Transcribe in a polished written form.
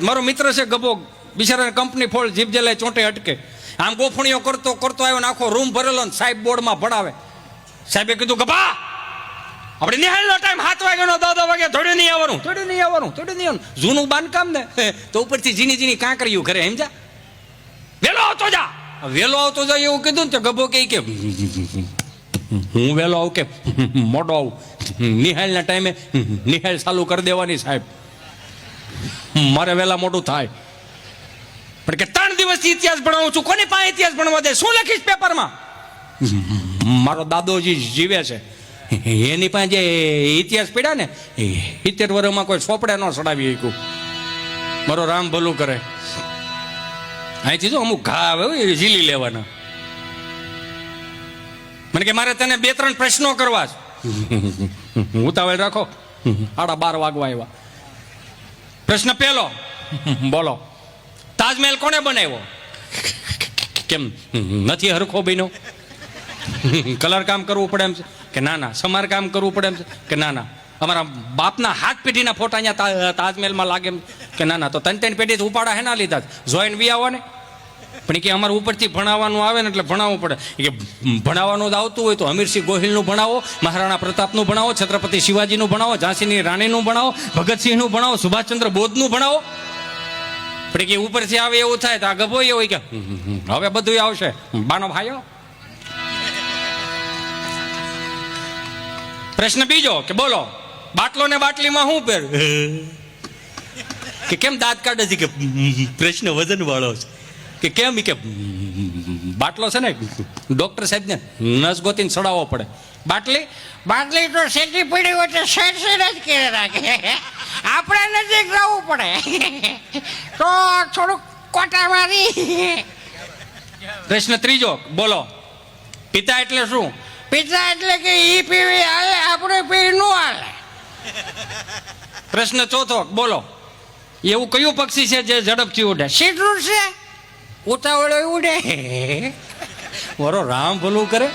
મારો મિત્ર છે ગબો, બિચારાને કંપની ફોલ જીભ જલાય ચોંટે અટકે. આમ ગોફણીઓ કરતો કરતો આવ્યો ને આખો રૂમ ભરેલો ને સાહેબ બોર્ડમાં ભણાવે. સાહેબે કીધું ગભા આપણે નિહાળનો ટાઈમ 7 વાગ્યાનો 10 વાગે થોડું નહીં આવવાનું. જૂનું બાંધકામ ને તો ઉપરથી ઝીણી ઝીણી કાંકરીયું ઘરે સમજા. વેલો આવતો જા એવું કીધું ને તો ગભો કે હું વેલો આવું કે મોડો આવું. નિહાળના ટાઈમે નિહાળ ચાલુ કરી દેવાની સાહેબ, મારે વેલા મોટું થાય. પણ કે 3 દિવસથી ઇતિહાસ ભણાવું છું, કોની પાસે ઇતિહાસ ભણવા દે? શું લખીશ પેપરમાં? મારો દાદોજી જીવે છે, એની પાસે જે ઇતિહાસ પડ્યા ને 70 વર્ષમાં કોઈ ચોપડે ન ચડાવી શક્યું. મારો રામ ભલું કરે. અહીંથી જો અમુક ઘા આવે એ ઝીલી લેવાના. મને કે મારે તને 2-3 પ્રશ્નો કરવા છે. ઉતાવળ રાખો, 12:30 વાગવા આવ્યા. પ્રશ્ન પહેલો, બોલો તાજમહેલ કોને બનાવ્યો? કેમ નથી હરખો બન્યો? કલર કામ કરવું પડે એમ છે કે ના? સમાર કામ કરવું પડે એમ છે કે ના? અમારા બાપના હાથ પેઢીના ફોટા અહીંયા તાજમહેલમાં લાગે એમ કે ના? તો 3 પેઢી ઉપાડા હે ના લીધા, જોઈન બી આવો ને. પણ કે અમારે ઉપરથી ભણાવવાનું આવે ને એટલે ભણાવવું પડે. કે ભણાવવાનું જ આવતું હોય તો અમીરસિંહ ગોહિલનું ભણાવો, મહારાણા પ્રતાપનું ભણાવો, છત્રપતિ શિવાજીનું ભણાવો, ઝાંસીની રાણીનું ભણાવો, ભગતસિંહનું ભણાવો, સુભાષચંદ્ર બોઝનું ભણાવો. પણ કે ઉપરથી આવે એવું થાય તો આ ગભો એ હોય કે હવે બધું આવશે. બાનો ભાઈઓ. પ્રશ્ન બીજો કે બોલો બાટલો ને બાટલીમાં શું પહેર? કે કેમ દાંત કાઢે છે? કે પ્રશ્ન વજન વાળો છે. કે કેમ? કે બાટલો છે ને ડોક્ટર સાહેબ ને નસ ગોતીને ચડાવવો પડે. બાટલી તો સેટી પડી હોય તો સેટ જ કરી રાખે, આપણે નજીક જવું પડે તો થોડુંક કોટા મારી. પ્રશ્ન ત્રીજો બોલો પિતા એટલે શું? પિતા એટલે કે ઈ પીવી હાલે, આપણે પીવી ન હાલે. પ્રશ્ન ચોથો બોલો એવું કયું પક્ષી છે જે ઝડપથી ઉડે? સીટું છે, ઉતાવળે ઉડે. મારો રામ ભલું કરે.